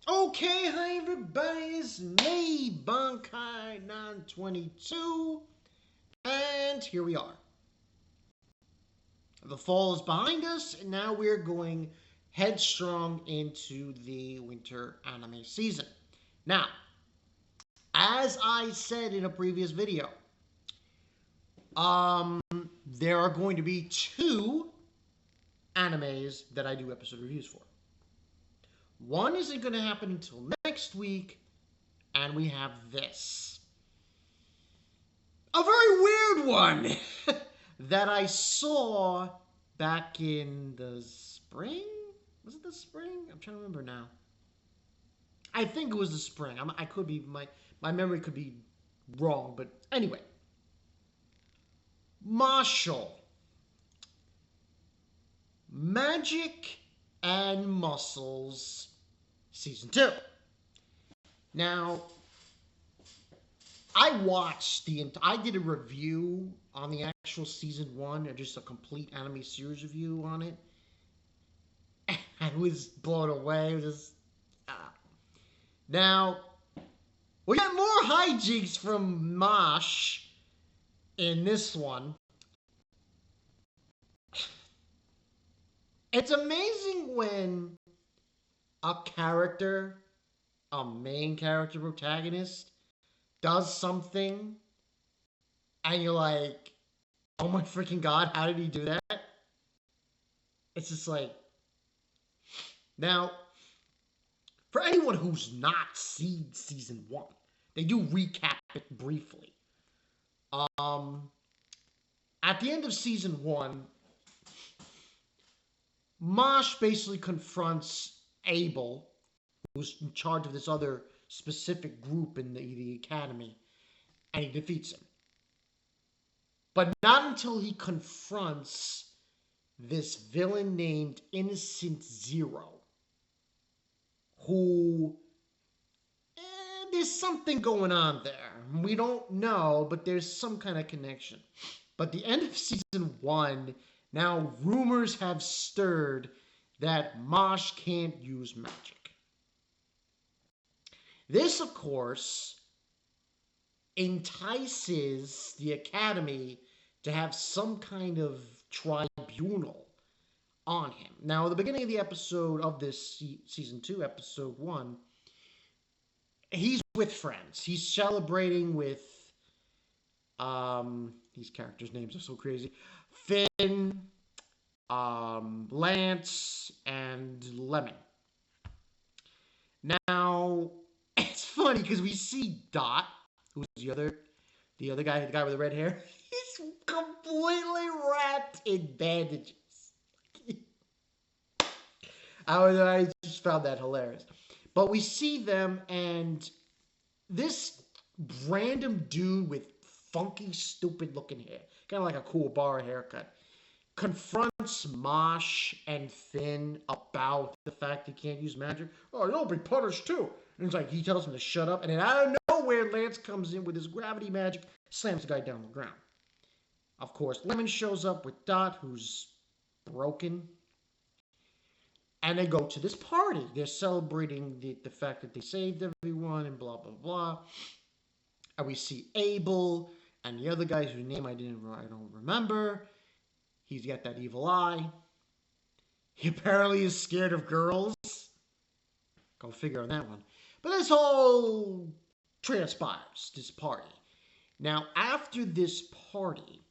Okay, hi everybody, it's me, Bankai922, and here we are. The fall is behind us, and now we're going headstrong into the winter anime season. Now, as I said in a previous video, um, there are going to be two animes that I do episode reviews for. One isn't going to happen until next week, and we have this. A very weird one that I saw back in the spring. Was it the spring? I'm trying to remember now. I think it was the spring. I could be my memory could be wrong, but anyway, Mashle, Magic and Muscles, season 2. Now, I did a review on the actual season 1, or just a complete anime series review on it. I was blown away. It was just, Now, we got more hijinks from Mosh in this one. It's amazing when a character, a main character protagonist, does something and you're like, oh my freaking god, how did he do that? It's just like, now, for anyone who's not seen season 1, they do recap it briefly. Um, at the end of season 1, Mosh basically confronts Abel, who's in charge of this other specific group in the academy, and he defeats him. But not until he confronts this villain named Innocent Zero, who there's something going on there. We don't know, but there's some kind of connection. But the end of season 1, now rumors have stirred that Mosh can't use magic. This, of course, entices the Academy to have some kind of tribunal on him. Now, at the beginning of the episode of this season 2, episode 1, he's with friends. He's celebrating with these characters' names are so crazy. Finn, Lance, and Lemon. Now, it's funny because we see Dot, who's the other guy, the guy with the red hair. He's completely wrapped in bandages. I just found that hilarious. But we see them, and this random dude with funky, stupid looking hair, kind of like a cool bar haircut, confronts Mosh and Finn about the fact he can't use magic. Oh, you'll be punished too. And it's like he tells him to shut up, and then out of nowhere, Lance comes in with his gravity magic, slams the guy down on the ground. Of course, Lemon shows up with Dot, who's broken. And they go to this party. They're celebrating the fact that they saved everyone and blah, blah, blah. And we see Abel and the other guy whose name I don't remember. He's got that evil eye. He apparently is scared of girls. Go figure on that one. But this whole transpires, this party. Now, after this party,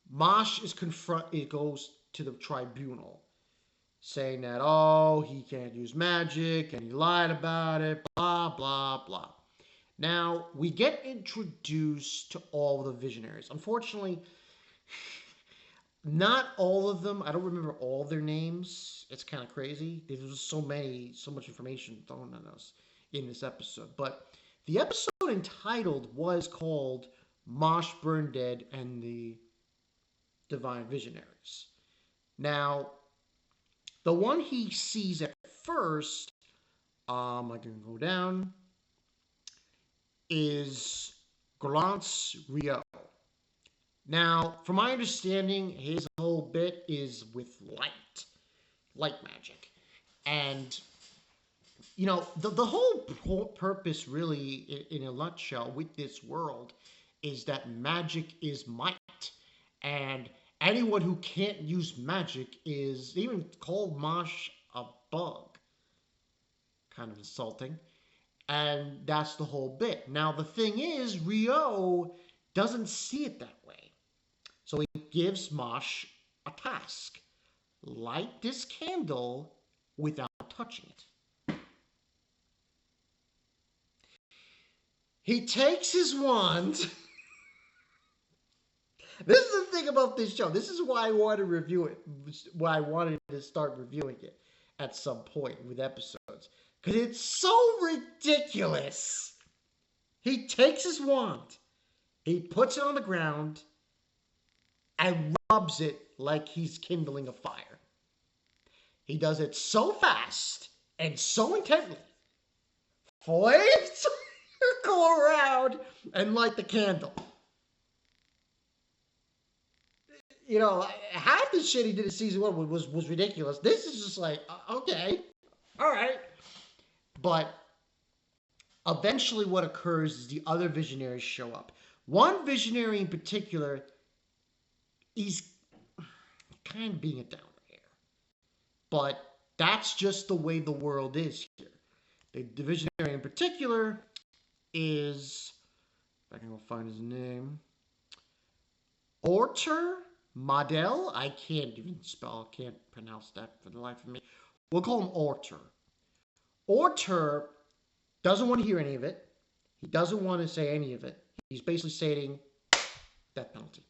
Mosh is it goes to the tribunal, saying that, oh, he can't use magic, and he lied about it, blah, blah, blah. Now, we get introduced to all the Visionaries. Unfortunately, not all of them. I don't remember all their names. It's kind of crazy. There's just so much information thrown on us in this episode. But the episode entitled was called Mosh Burn Dead and the Devine Visionaries. Now, the one he sees at first, I can go down, is Glance Rio. Now, from my understanding, his whole bit is with light magic. And the whole purpose, really, in a nutshell, with this world, is that magic is might, and anyone who can't use magic is even called Mosh a bug, kind of insulting, and that's the whole bit. Now the thing is, Rio doesn't see it that way, so he gives Mosh a task: light this candle without touching it. He takes his wand. This is the thing about this show. This is why I wanted to review it. Why I wanted to start reviewing it at some point with episodes. Because it's so ridiculous. He takes his wand, he puts it on the ground, and rubs it like he's kindling a fire. He does it so fast and so intently. Flames go around and light the candle. Half the shit he did in season one was ridiculous. This is just like, okay, all right. But eventually what occurs is the other Visionaries show up. One Visionary in particular, he's kind of being a downer here. But that's just the way the world is here. The Visionary in particular is, if I can go find his name, Orter Model. I can't even can't pronounce that for the life of me. We'll call him Orter. Orter doesn't want to hear any of it. He doesn't want to say any of it. He's basically saying death penalty.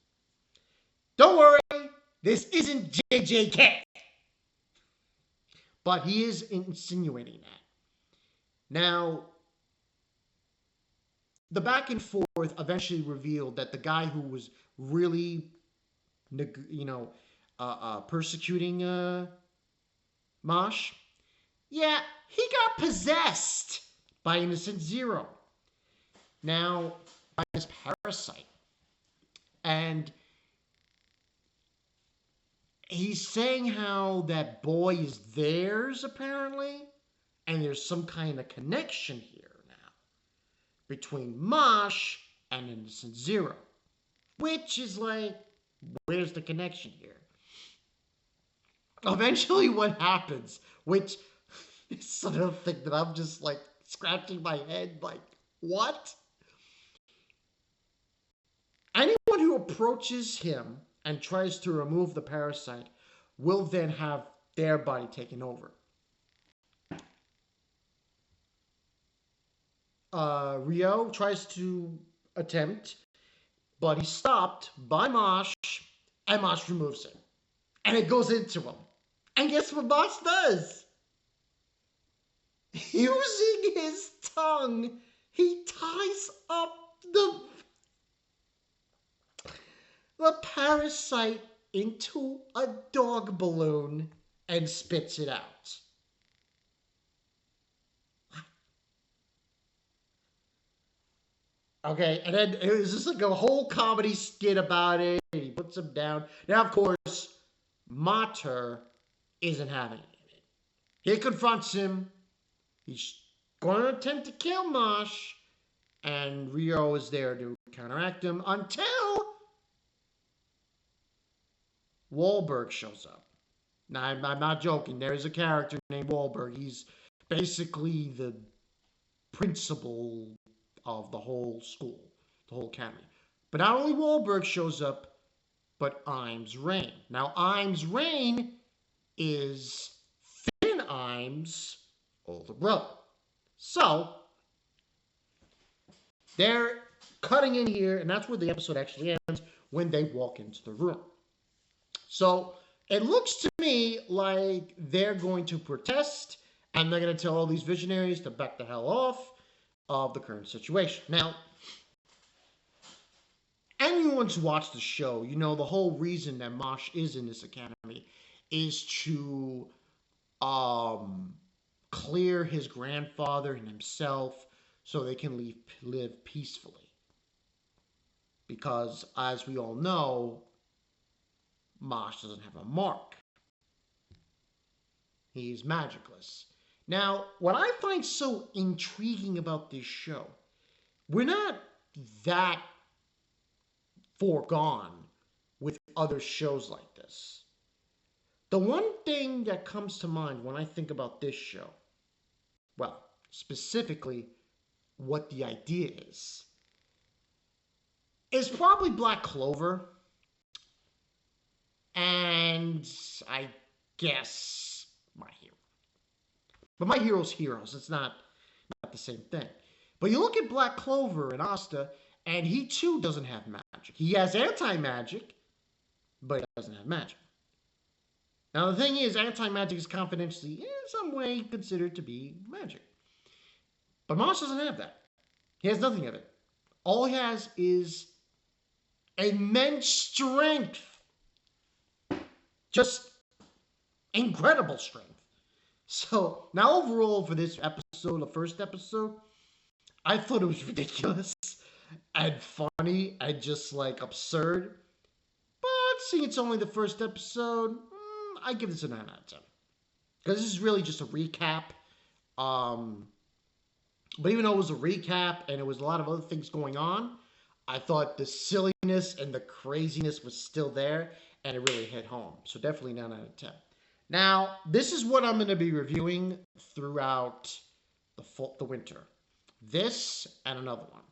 Don't worry, this isn't JJK. But he is insinuating that. Now, the back and forth eventually revealed that the guy who was really, persecuting Mosh, yeah, he got possessed by Innocent Zero. Now, by this parasite. And he's saying how that boy is theirs, apparently. And there's some kind of connection here now between Mosh and Innocent Zero. Which is like, where's the connection here? Eventually what happens, which is sort of thing that I'm just like scratching my head like, what? Anyone who approaches him and tries to remove the parasite will then have their body taken over. Rio tries to attempt, but he's stopped by Mosh, and Mosh removes it. And it goes into him. And guess what Mosh does? Using his tongue, he ties up the parasite into a dog balloon and spits it out. Okay, and then it was just like a whole comedy skit about it. And he puts him down. Now, of course, Mater isn't having it. He confronts him. He's going to attempt to kill Mosh. And Rio is there to counteract him until Wahlberg shows up. Now, I'm not joking. There is a character named Wahlberg. He's basically the principal of the whole school, the whole academy. But not only Wahlberg shows up, but Imes Rain. Now, Imes Rain is Finn Imes' older brother. So, they're cutting in here, and that's where the episode actually ends, when they walk into the room. So, it looks to me like they're going to protest, and they're going to tell all these Visionaries to back the hell off of the current situation. Now, anyone who's watched the show, the whole reason that Mosh is in this academy is to clear his grandfather and himself so they can live peacefully. Because, as we all know, Mosh doesn't have a mark. He's magicless. Now, what I find so intriguing about this show, we're not that foregone with other shows like this. The one thing that comes to mind when I think about this show, well, specifically what the idea is probably Black Clover, and I guess My Hero. But My Hero's Heroes. It's not the same thing. But you look at Black Clover and Asta, and he too doesn't have magic. He has anti-magic, but he doesn't have magic. Now the thing is, anti-magic is confidentially in some way considered to be magic. But Mashle doesn't have that. He has nothing of it. All he has is immense strength. Just incredible strength. So now overall for this episode, the first episode, I thought it was ridiculous and funny and just like absurd. But seeing it's only the first episode, I give this a 9 out of 10. Because this is really just a recap. But even though it was a recap and it was a lot of other things going on, I thought the silliness and the craziness was still there, and it really hit home. So definitely 9 out of 10. Now, this is what I'm going to be reviewing throughout the winter. This and another one.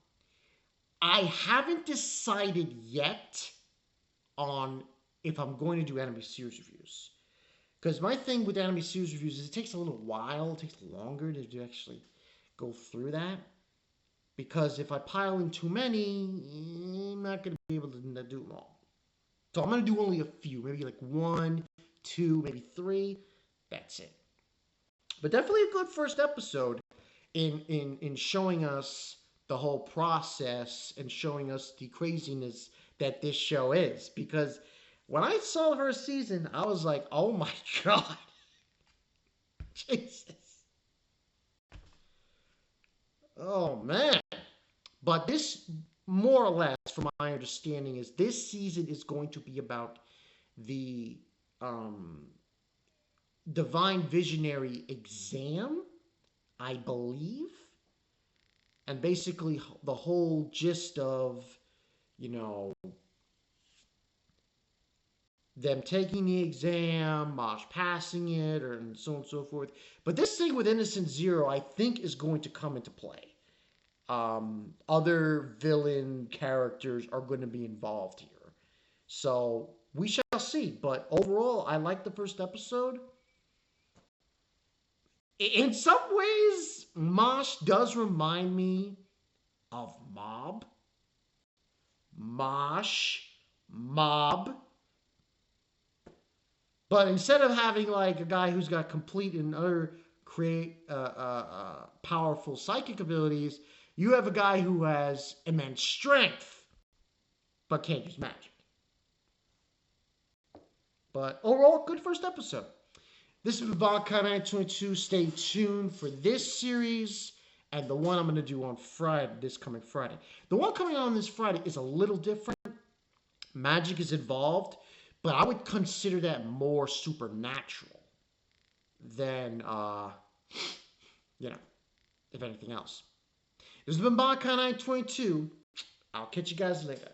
I haven't decided yet on if I'm going to do anime series reviews. Because my thing with anime series reviews is it takes a little while, it takes longer to actually go through that. Because if I pile in too many, I'm not going to be able to do them all. So I'm going to do only a few, maybe like 1, 2, maybe 3. That's it. But definitely a good first episode in showing us the whole process and showing us the craziness that this show is. Because when I saw her season, I was like, oh my God. Jesus. Oh man. But this, more or less, from my understanding, is this season is going to be about the Divine Visionary exam, I believe. And basically the whole gist of, them taking the exam, Mosh passing it, and so on and so forth. But this thing with Innocent Zero, I think, is going to come into play. Other villain characters are going to be involved here. So we shall see. But overall, I like the first episode. In some ways, Mosh does remind me of Mob. Mosh. Mob. But instead of having like a guy who's got complete and utter powerful psychic abilities, you have a guy who has immense strength, but can't use magic. But overall, good first episode. This is Bankai 922. Stay tuned for this series and the one I'm going to do on Friday, this coming Friday. The one coming on this Friday is a little different. Magic is involved, but I would consider that more supernatural than, if anything else. This has been Bankai 922. I'll catch you guys later.